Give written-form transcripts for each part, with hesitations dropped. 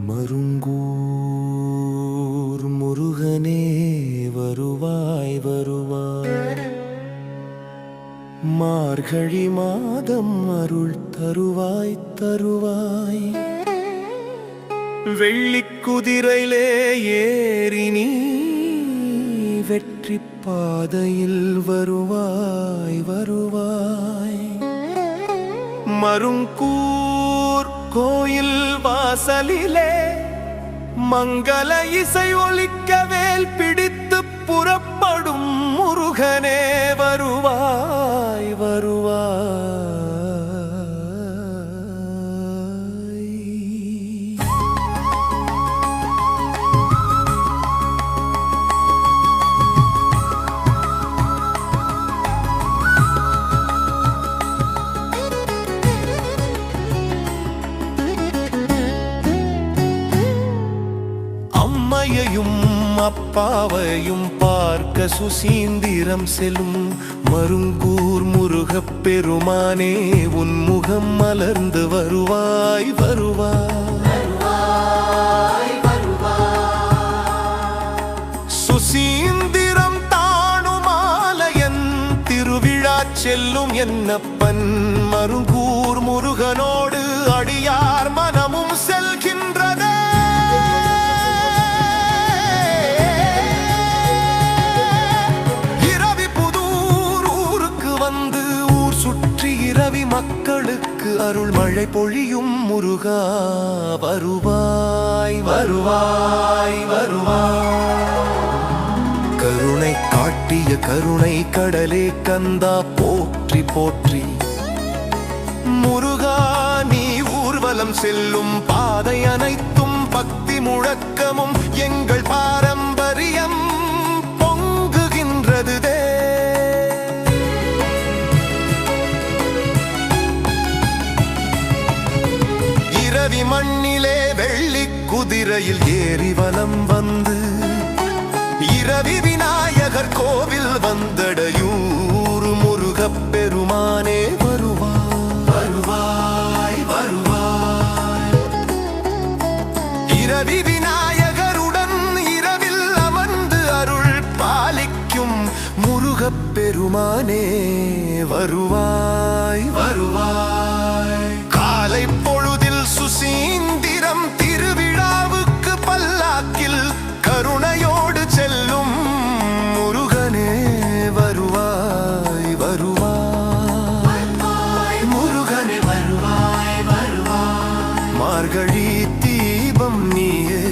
மருங்கூர் முருகனே வருவாய் வருவாய், மார்கழி மாதம் அருள் தருவாய் தருவாய். வெள்ளிக்குதிரையிலே ஏறி நீ வெற்றி பாதையில் வருவாய் வருவாய். மருங்கூர் கோயில் வாசலிலே மங்கள இசை ஒலிக்க வேல் பிடித்து புறப்படும் முருகனே வருவாய் வருவாய். அம்மையையும் அப்பாவையும் பார்க்க சுசீந்திரம் செல்லும் மருங்கூர் முருகப் பெருமானே, உன் முகம் மலர்ந்து வருவாய் வருவாய். சுசீந்திரம் தானுமாலயன் திருவிழா செல்லும் என்னப்பன், மருங்கூர் முருகனோடு அடியார் மனமும் செல்கின்றதே. மக்களுக்கு அருள் மழை பொழியும் முருகா வருவாய் வருவாய் வருவாய். கருணை காட்டிய கருணை கடலே கந்தா போற்றி போற்றி. முருகா நீ ஊர்வலம் செல்லும் பாதை அனைத்தும் பக்தி முழக்கமும் எங்கள் பாரம்பரியம் பொங்குகின்றது. இரவி மண்ணிலே வெள்ளி குதிரையில் ஏறி வலம் வந்து இரவி விநாயகர் கோவில் வந்தடையூர் முருகப் பெருமானே வருவாய் வருவாய் வருவாய். இரவி விநாயகருடன் இரவில் அமர்ந்து அருள் பாலிக்கும் முருகப் பெருமானே வருவாய் வருவாய். காலை பொழுதில் சுசீந்திரம் திருவிழாவுக்கு பல்லாக்கில் கருணையோடு செல்லும் முருகனே வருவாய் வருவாய். முருகனே வருவாய் வருவாய். மார்கழி தீபம் நீயே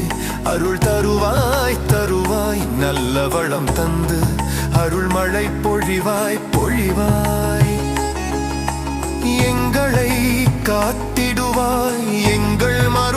அருள் தருவாய் தருவாய். நல்ல வளம் தந்து அருள் மழை பொழிவாய் பொழிவாய். எங்களை காத்திடுவாய் எங்கள் மறு